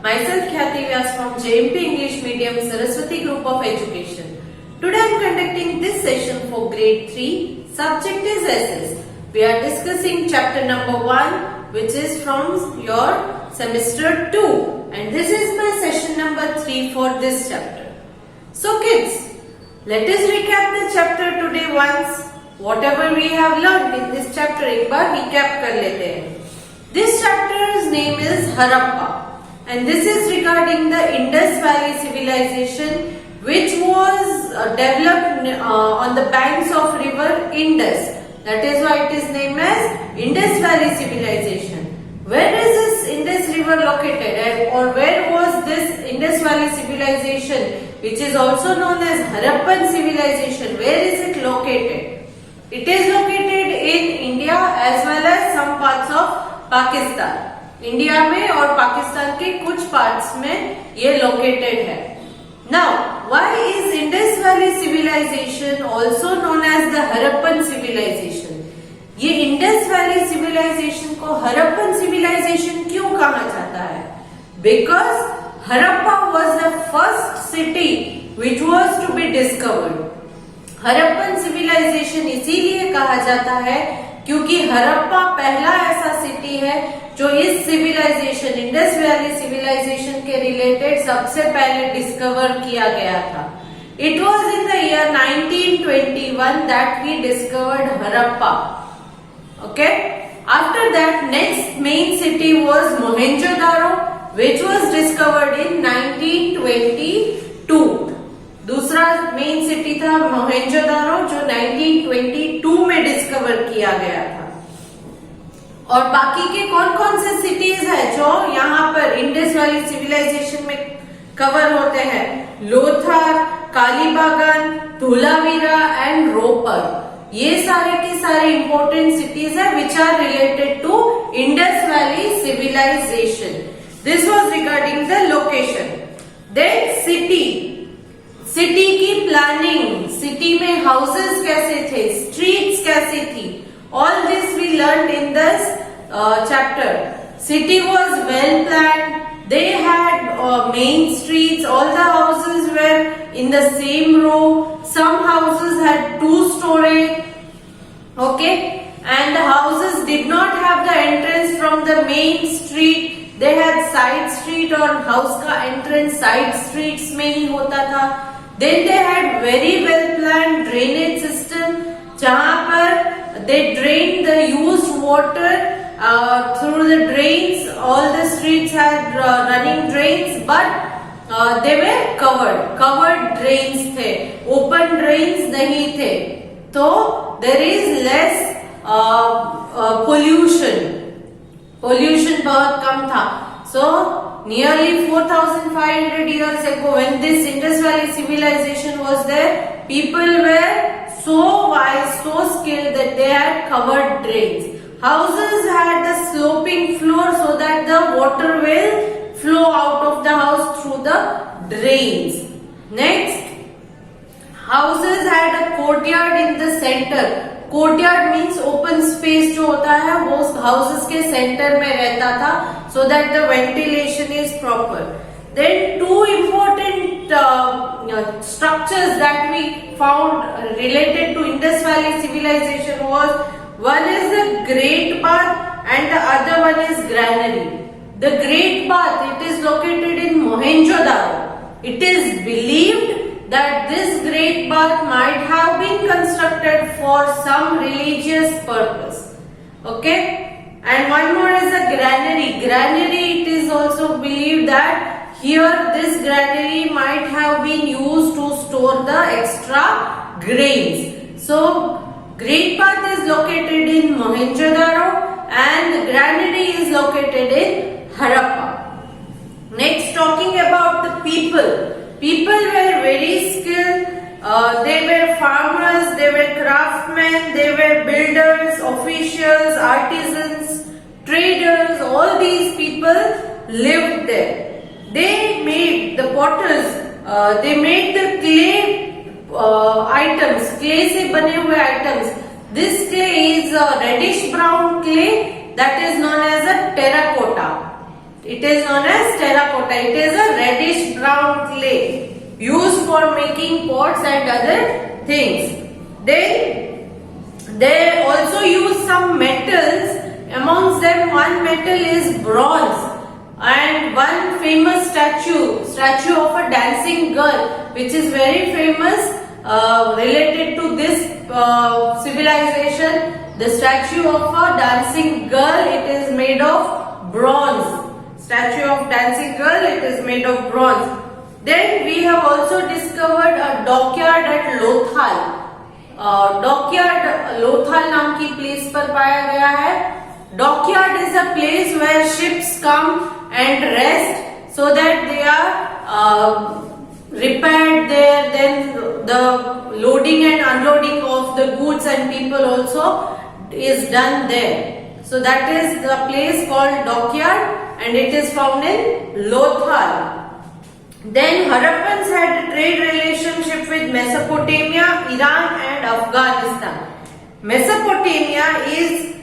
Myself Khyati Vyas from JMP English Medium Saraswati Group of Education. Today I am conducting this session for grade 3. Subject is SS. We are discussing chapter number 1, which is from your semester 2, and this is my session number 3 for this chapter. So kids, let us recap the chapter today once. Whatever we have learned in this chapter एक बार recap कर लेते हैं. This chapter's name is Harappa, and this is regarding the Indus Valley civilization, which was developed on the banks of river Indus. That is why it is named as Indus Valley civilization. Where is this Indus river located, or where was this Indus Valley civilization, which is also known as Harappan civilization? Where is it located? It is located in India as well as some parts of Pakistan. India में और पाकिस्तान के कुछ parts में ये located है. Now, why is Indus Valley civilization also known as the Harappan civilization? ये Indus Valley civilization को Harappan civilization क्यों कहा जाता है? Because Harappa was the first city which was to be discovered. Harappan civilization इसीलिए कहा जाता है क्योंकि हरप्पा पहला ऐसा सिटी है जो इस सिविलाइजेशन इंडस वैली सिविलाइजेशन के रिलेटेड सबसे पहले डिस्कवर किया गया था. It was in the year 1921 that we discovered Harappa. Okay, after that next main city was Mohenjodaro which was discovered in 1922. दूसरा मेन सिटी था मोहेंजोदारो जो 1922 में डिस्कवर किया गया था. और बाकी के कौन कौन से सिटीज है जो यहाँ पर इंडस वैली सिविलाइजेशन में कवर होते हैं? लोथार, कालीबागान, धोलावीरा एंड रोपर. ये सारे के सारे इंपॉर्टेंट सिटीज है which are related to Indus valley civilization. This was regarding the location. Then city की प्लानिंग, सिटी में हाउसेस कैसे थे, स्ट्रीट्स कैसी थी, all this we learned in this chapter. City was well planned. They had main streets. All the houses were in the same row. Some houses had 2 story. Okay, and the houses did not have the entrance from the main street. They had side street और house का entrance side streets में ही होता था. Then they had very well planned drainage system जहाँ पर they drained the used water through the drains. All the streets had running drains, but they were covered drains थे, open drains नहीं थे. तो there is less pollution बहुत कम था. So nearly 4,500 years ago, when this Indus Valley civilization was there, people were so wise, so skilled that they had covered drains. Houses had the sloping floor so that the water will flow out of the house through the drains. Next, houses had a courtyard in the center. Courtyard means open space जो होता है वो houses के centre में रहता था so that the ventilation is proper. Then 2 important structures that we found related to Indus Valley civilization was, one is the Great Bath and the other one is Granary. The Great Bath, it is located in Mohenjo-daro. It is believed that this Great Bath might have been constructed for some religious purpose. Okay, and one more is a granary. Granary, it is also believed that here this granary might have been used to store the extra grains. So Great Bath is located in Mohenjo-daro and the granary is located in Harappa. Next, talking about the people. People were very skilled. They were farmers, they were craftsmen, they were builders, officials, artisans, traders. All these people lived there. They made the potters. They made the clay items, clay से बने हुए items. This clay is a reddish brown clay that is known as a terracotta. It is known as terracotta. It is a reddish brown clay used for making pots and other things. They also use some metals. Amongst them, one metal is bronze, and one famous statue of a dancing girl, which is very famous, related to this civilization. The statue of a dancing girl, it is made of bronze. Statue of dancing girl, it is made of bronze. Then we have also discovered a dockyard at Lothal. Dockyard Lothal नाम की place पर पाया गया है. Dockyard is a place where ships come and rest so that they are repaired there. Then the loading and unloading of the goods and people also is done there. So that is the place called dockyard, and it is found in Lothal. Then Harappans had a trade relationship with Mesopotamia, Iran and Afghanistan. Mesopotamia is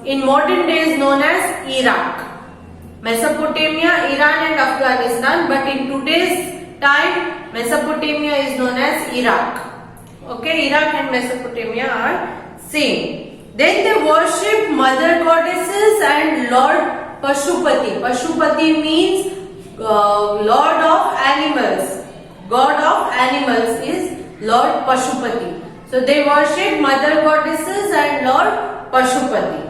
in modern days known as Iraq. Mesopotamia, Iran and Afghanistan, but in today's time Mesopotamia is known as Iraq. Okay, Iraq and Mesopotamia are same. Then they worship mother goddesses and Lord Pashupati. Pashupati means Lord of animals. God of animals is Lord Pashupati. So they worship mother goddesses and Lord Pashupati.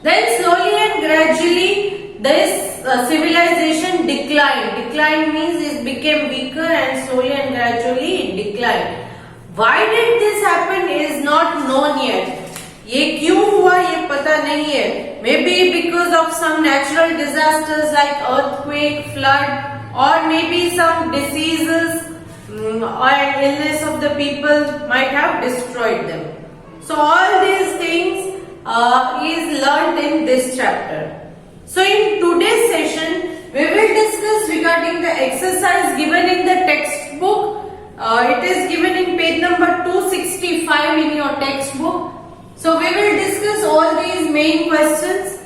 Then slowly and gradually this civilization declined. Decline means it became weaker, and slowly and gradually it declined. Why did this happen is not known yet. ये क्यों हुआ ये पता नहीं है. Maybe because of some natural disasters like earthquake, flood, or maybe some diseases or illness of the people might have destroyed them. So all these things is learned in this chapter. So in today's session we will discuss regarding the exercise given in the textbook. It is given in page number 265 in your textbook. So we will discuss all these main questions.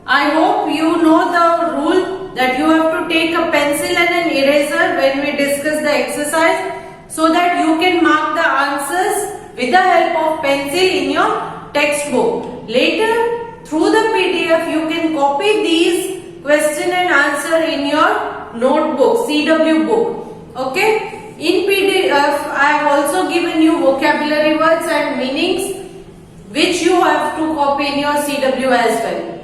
I hope you know the rule that you have to take a pencil and an eraser when we discuss the exercise, so that you can mark the answers with the help of pencil in your textbook. Later, through the PDF, you can copy these question and answer in your notebook, CW book. Okay? In PDF, I have also given you vocabulary words and meanings, which you have to copy in your CW as well.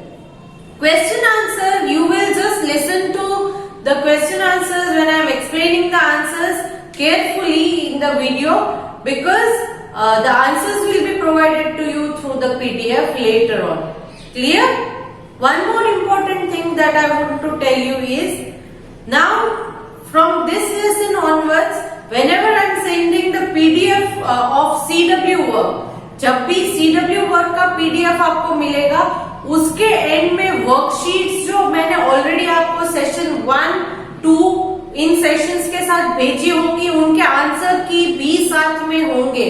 Question answer, you will just listen to the question answers when I am explaining the answers carefully in the video, because the answers will be provided to you through the PDF later on. Clear? One more important thing that I want to tell you is, now from this lesson onwards, whenever I am sending the PDF of CW work, जब भी CW work का PDF आपको मिलेगा, उसके and में worksheets जो मैंने already आपको सेशन 1, 2 इन सेशंस के साथ भेजी होंगी, उनके आंसर की भी साथ में होंगे.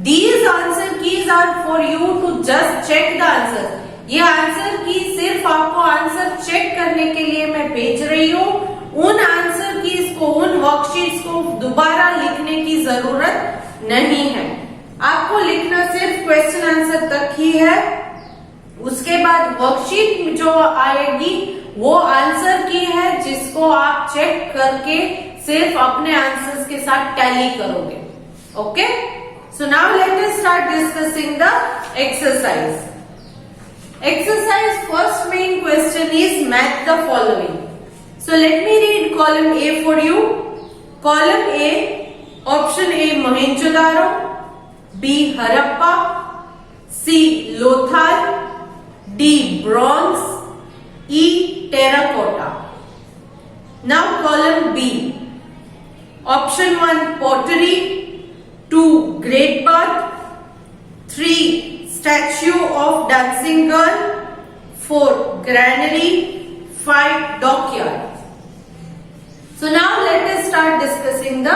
These answer keys are for you to just check the answer. ये आंसर की सिर्फ आपको आंसर चेक करने के लिए मैं भेज रही हूँ. उन आंसर कीज को, उन वर्कशीट्स को दोबारा लिखने की जरूरत नहीं है. आपको लिखना सिर्फ क्वेश्चन आंसर तक ही है. उसके बाद वर्कशीट जो आएगी वो आंसर की है, जिसको आप चेक करके सिर्फ अपने आंसर्स के साथ टैली करोगे. Okay, so now let us start discussing the exercise. Exercise first main question is match the following. So let me read column A for you. Column A, option A Mohenjo-daro, B Harappa, C Lothal, D bronze, E terracotta. Now column B, option 1 pottery, 2 great bath, 3 statue of dancing girl, 4 granary, 5 dockyard. So now let us start discussing the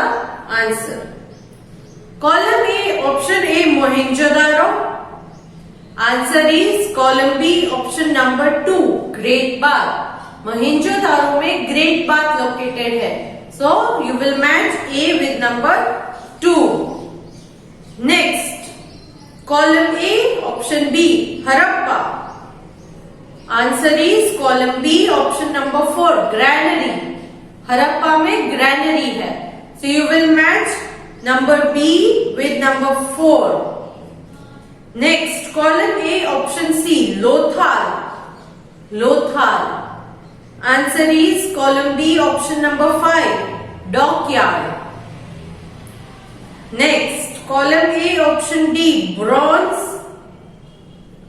answer. Column A, option A Mohenjo-daro. Answer is column B, option number 2, Great Bath. Mohenjo-daro में Great Bath located है. So you will match A with number 2. Next, column A, option B, Harappa. Answer is column B, option number 4, Granary. Harappa में granary है. So you will match number B with number 4. Next, column A, option C, Lothal. Lothal. Answer is column B, option number 5, Dockyard. Next, column A, option D, Bronze.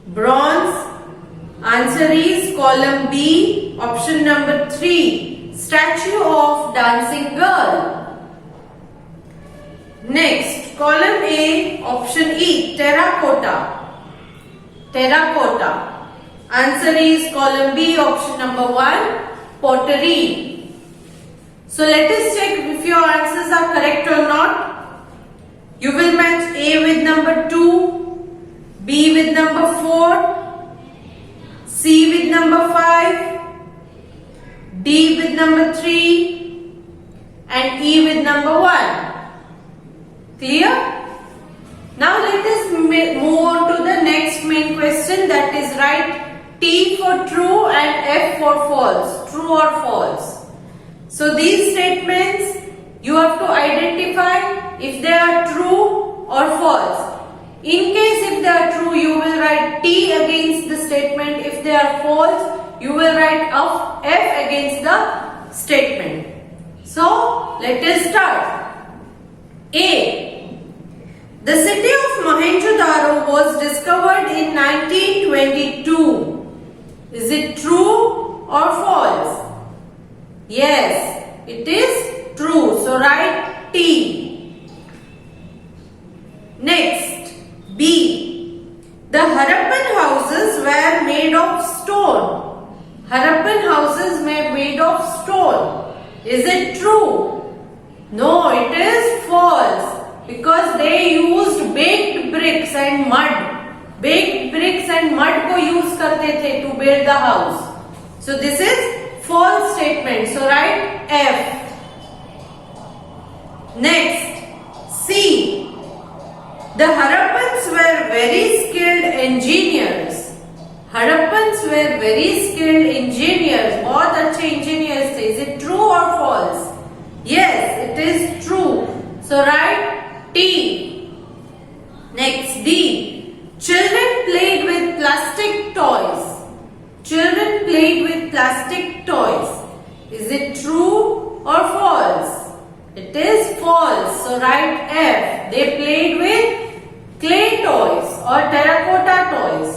Bronze. Answer is column B, option number 3, Statue of Dancing Girl. Next, column A, option E, Terracotta. Terracotta. Answer is column B, option number 1, Pottery. So let us check if your answers are correct or not. You will match A with number 2, B with number 4, C with number 5, D with number 3 and E with number 1. Clear? Now let us move on to the next main question, that is write T for true and F for false. True or false. So these statements you have to identify if they are true or false. In case if they are true, you will write T against the statement. If they are false, you will write F against the statement. So let us start. A. The city of Mohenjo-daro was discovered in 1922. Is it true or false? Yes, it is true. So write T. Next, B. The Harappan houses were made of stone. Harappan houses were made of stone. Is it true? No, it is false. Because they used baked bricks and mud. Baked bricks and mud को use करते थे to build the house. So this is false statement. So write F. Next, C. The Harappans were very skilled engineers. Harappans were very skilled engineers. बहुत अच्छे engineers थे. Is it true or false? Yes, it is true. So write T. Next, D. Children played with plastic toys. Children played with plastic toys. Is it true or false? It is false. So write F. They played with clay toys or terracotta toys.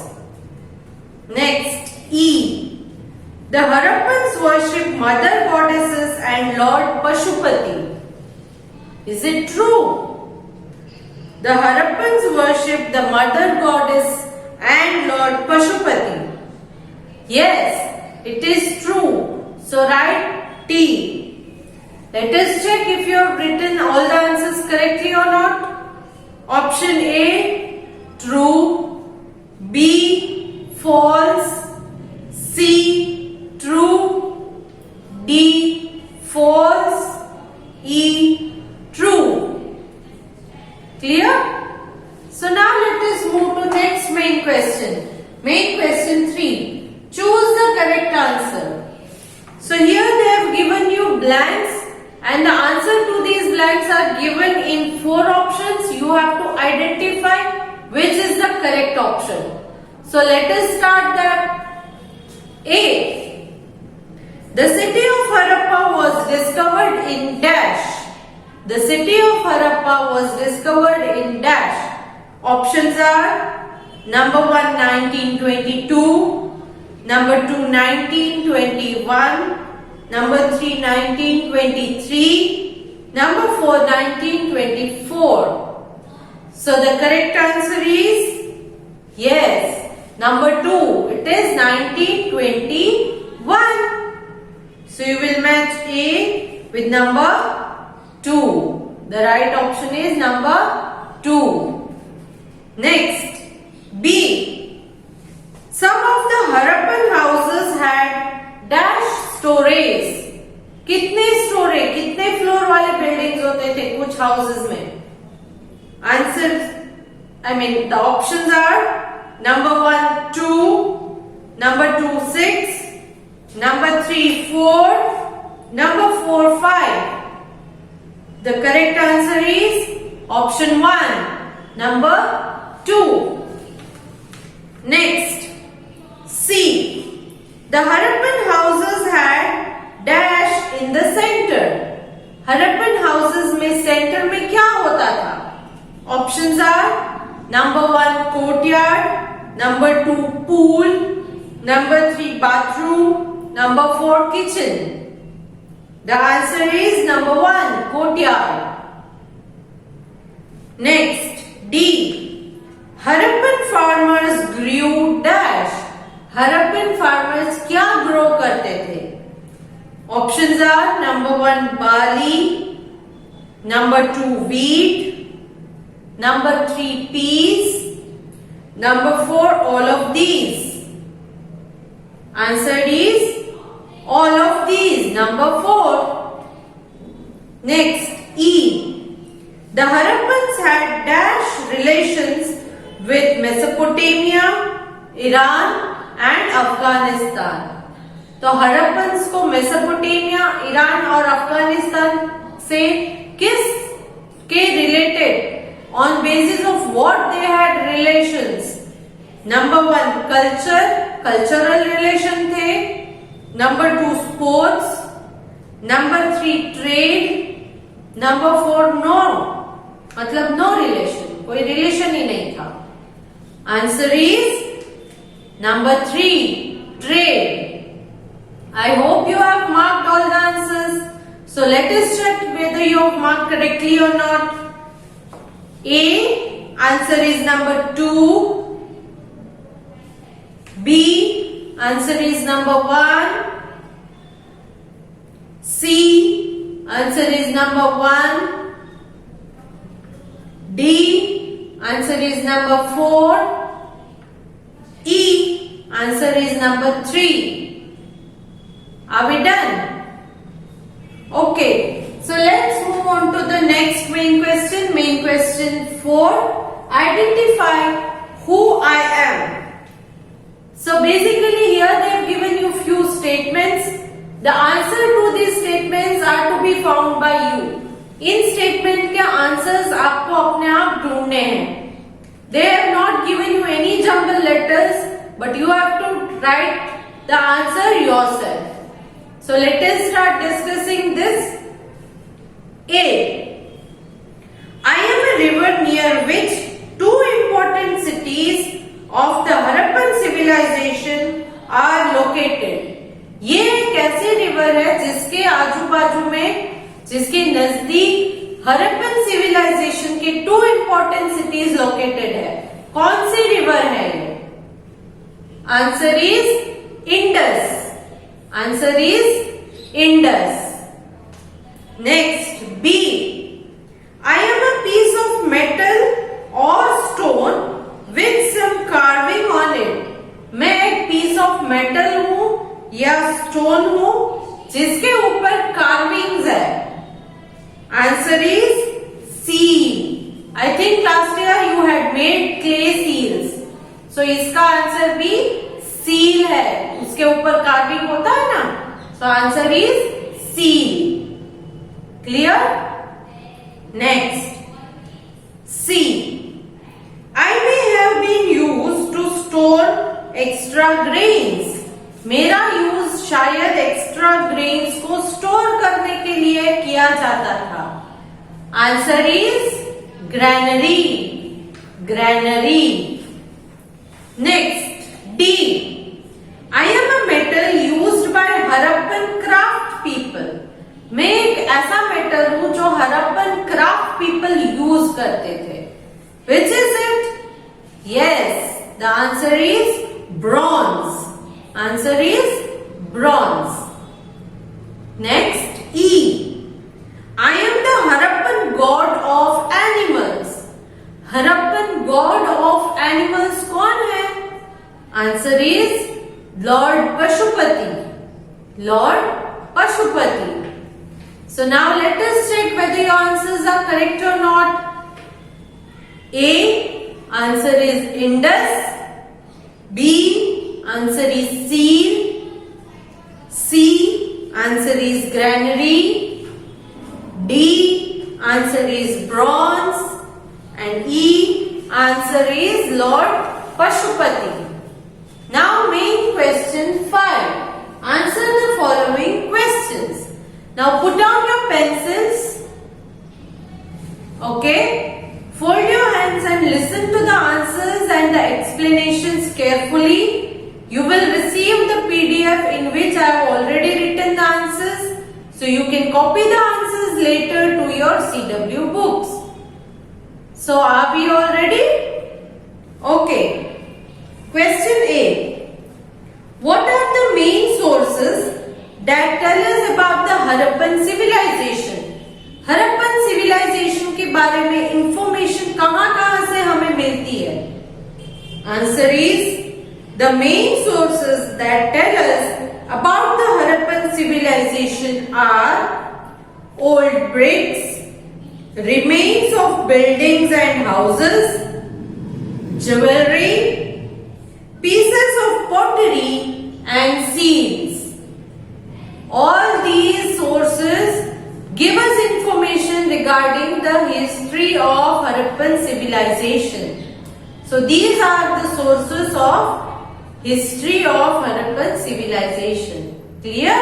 Next, E. The Harappans worship mother goddesses and Lord Pashupati. Is it true? The Harappans worship the mother goddess and Lord Pashupati. Yes, it is true. So write T. Let us check if you have written all the answers correctly or not. Option A, true. B, false. C, true. D, false. E, true. Clear? So now let us move to next main question. Main question 3. Choose the correct answer. So here they have given you blanks and the answer to these blanks are given in 4 options. You have to identify which is the correct option. So let us start that. A. The city of Harappa was discovered in dash. The city of Harappa was discovered in dash. Options are number 1, 1922, number 2, 1921, number 3, 1923, number 4, 1924. So the correct answer is yes, number 2. It is 1921. So you will match A with number 2. The right option is number 2. Next, B. Some of the Harappan houses had dash stories. कितने storey, कितने floor वाले buildings होते थे कुछ houses में? Answer, I mean the options are number 1 2, number 2 6, number 3 4, number 4 5. The correct answer is option 1, number 2. Next, C. The Harappan houses had dash in the center. Harappan houses में center में क्या होता था? Options are number 1 courtyard, number 2 pool, number 3 bathroom, number 4 kitchen. The answer is number 1 courtyard. Next, D. Harappan farmers grew dash. Harappan farmers क्या grow करते थे? Options are number 1 barley, number 2 wheat, number 3 peas, number 4 all of these. Answer is all of these, number 4. Next, E. The Harappans had dash relations with Mesopotamia, Iran and Afghanistan. तो हड़प्पन्स को Mesopotamia, Iran और अफगानिस्तान से किस के related, on basis of what they had relations? Number 1 culture, cultural relation थे, number 2 sports, number 3 trade, number 4 no, मतलब no relation, कोई relation ही नहीं था. Answer is number 3 trade. I hope you have marked all the answers. So let us check whether you have marked correctly or not. A. Answer is number 2. B. Answer is number 1. C. Answer is number 1. D. Answer is number 4. E. Answer is number 3. Are we done? Okay, so let's move on to the next main question. Main question 4. Identify who I am. So basically here they have given you few statements. The answer to these statements are to be found by you. In statement के answers आपको अपने आप ढूंढने हैं. They have not given you any jumble letters, but you have to write the answer yourself. So let us start discussing this. A. I am a river near which two important cities of the Harappan civilization are located. ये एक ऐसी river है जिसके आजू बाजू में, जिसके नजदीक हरप्पन सिविलाइजेशन के 2 important cities located है. कौन सी रिवर है ये? Answer is Indus. Answer is Indus. Next, B. I am a piece of metal or stone with some carving on it. मैं एक piece of metal हूँ या stone हूँ जिसके ऊपर carvings है. Answer is seal. I think last year you had made clay seals. So इसका answer भी seal है, उसके ऊपर कार्विंग होता है ना. So answer is seal. Clear? Next, C. I may have been used to store extra grains. मेरा use शायद एक्स्ट्रा ग्रेन्स को स्टोर करने के लिए किया जाता था. Answer is granary. Granary. Next, D. I am a metal used by Harappan craft people. मैं एक ऐसा मेटल हूं जो हरप्पन क्राफ्ट पीपल यूज करते थे. Which is it? Yes, the answer is bronze. Answer is bronze. Next, E. I am the Harappan god of animals. Harappan god of animals कौन है? Answer Answer is Lord Pashupati. Lord Pashupati. So now let us check whether your answers are correct or not. A. Answer is Indus. B. Answer is Seal. C. Answer is Granary. D. Answer is Bronze. And E. Answer is Lord Pashupati. Now main question 5. Answer the following questions. Now put down your pencils. Okay. Fold your hands and listen to the answers and the explanations carefully. You will receive the PDF in which I have already written the answers. So you can copy the answers later to your CW books. So are we all ready? Okay. Question A. What are the main sources that tell us about the Harappan civilization? Harappan civilization के बारे में information कहां से हमें मिलती है? Answer is the main sources that tell us about the Harappan civilization are old bricks, remains of buildings and houses, jewelry, pieces of pottery and seals. All these sources give us information regarding the history of Harappan civilization. So these are the sources of history of Harappan civilization. Clear?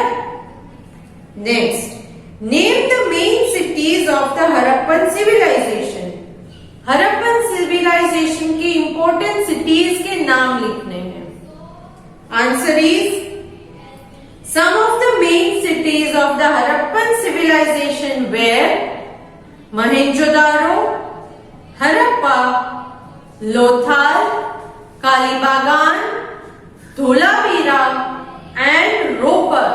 Next, name the main cities of the Harappan civilization. Harappan civilization की important cities के नाम लिखने हैं. Answer is some of the main cities of the Harappan civilization were Mohenjo-daro, Harappa, Lothal, Kalibagan, Dholavira and Ropar.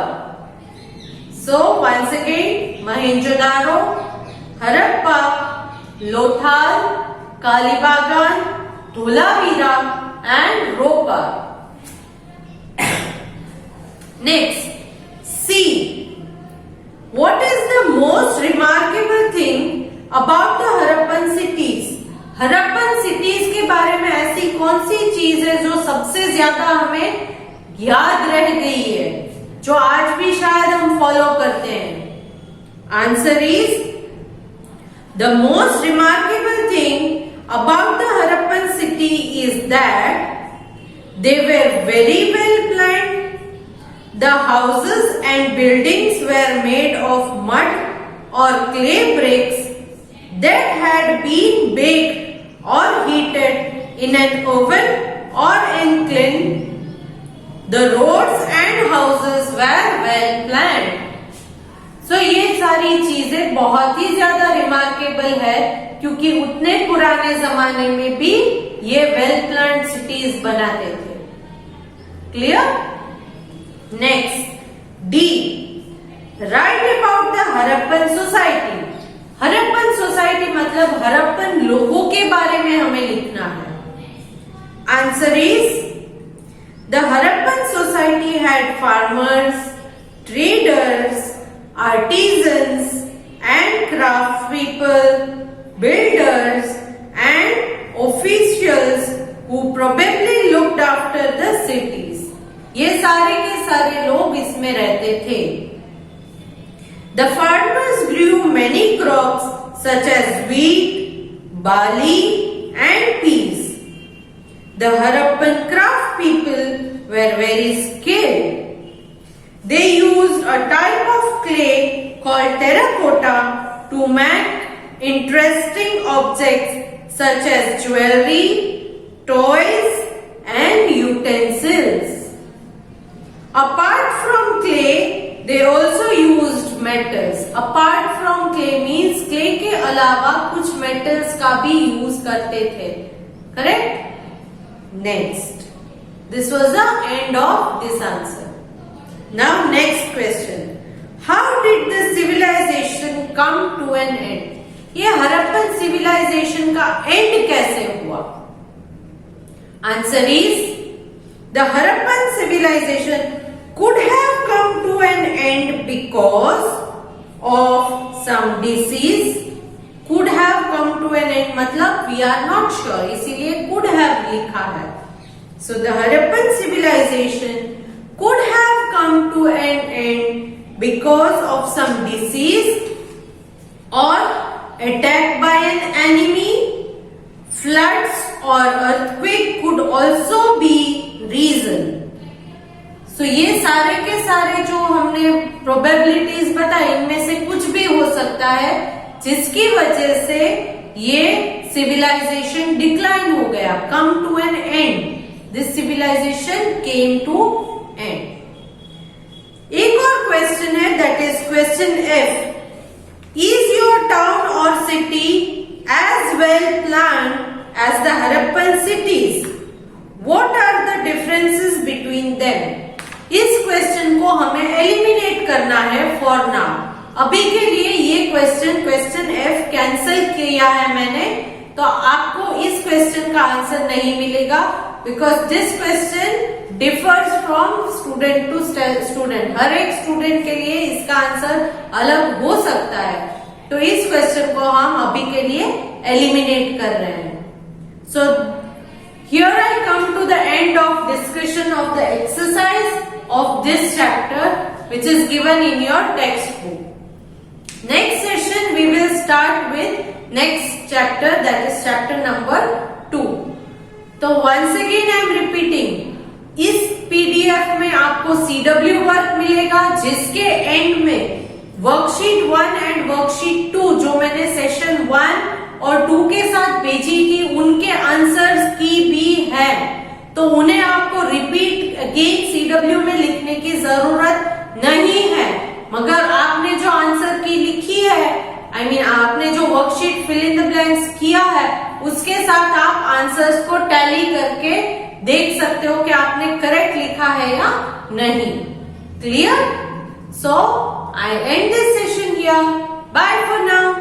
So once again, Mohenjo-daro, Harappa, Lothal, Kalibagan, Dholavira and Ropar. Next, C. What is the most remarkable thing about the Harappan cities? Harappan cities के बारे में ऐसी कौन सी चीज है जो सबसे ज्यादा हमें याद रह गई है, जो आज भी शायद हम फॉलो करते हैं? Answer is the most remarkable thing about the Harappan city is that they were very well planned. The houses and buildings were made of mud or clay bricks that had been baked or heated in an oven or in kiln. The roads and houses were well planned. So ये सारी चीजें बहुत ही ज्यादा remarkable है क्योंकि उतने पुराने जमाने में भी ये वेल प्लान्ड सिटीज बनाते थे. Clear? Next, D. Write about the Harappan society. Harappan society मतलब हरप्पन लोगों के बारे में हमें लिखना है. Answer is the Harappan society had farmers, traders, artisans and craftspeople, builders and officials who probably looked after the cities. ये सारे के सारे लोग इसमें रहते थे. The farmers grew many crops such as wheat, barley and peas. The Harappan craft people were very skilled. They used a type of clay called terracotta to make interesting objects such as jewelry, toys and utensils. Apart from clay, they also used metals. Apart from clay means clay के अलावा कुछ metals का भी use करते थे. Correct? Next. This was the end of this answer. Now next question. How did the civilization come to an end? ये Harappan civilization का end कैसे हुआ? Answer is The Harappan civilization could have come to an end because of some disease. Could have come to an end मतलब we are not sure, इसीलिए could have लिखा है. So the Harappan civilization could have come to an end because of some disease or attack by an enemy. Floods or earthquake could also be reason. So ये सारे के सारे जो हमने probabilities बताई, इनमें से कुछ भी हो सकता है जिसकी वजह से ये सिविलाइजेशन डिक्लाइन हो गया, come to an end. This civilization came to end. एक और क्वेश्चन है, that is question F. Is your town or city as well planned as the Harappan cities? What are the differences between them? इस question को हमें eliminate करना है for now. अभी के लिए ये क्वेश्चन F कैंसिल किया है मैंने, तो आपको इस क्वेश्चन का आंसर नहीं मिलेगा, because this question differs from student to student. हर एक स्टूडेंट के लिए इसका आंसर अलग हो सकता है, तो इस क्वेश्चन को हम अभी के लिए एलिमिनेट कर रहे हैं. So here I come to the end of discussion of the exercise of this chapter which is given in your textbook. Next session we will start with next chapter, that is chapter number 2. तो once again I am repeating, इस PDF में आपको CW work मिलेगा जिसके and में worksheet 1 and worksheet 2 जो मैंने session 1 और 2 के साथ भेजी थी उनके आंसर्स की भी है, तो उन्हें आपको रिपीट अगेन CW में लिखने की जरूरत नहीं है. मगर आपने जो आंसर की लिखी है, I mean आपने जो worksheet fill in the blanks किया है, उसके साथ आप आंसर्स को टैली करके देख सकते हो कि आपने करेक्ट लिखा है या नहीं. Clear? So I end this session here. Bye for now.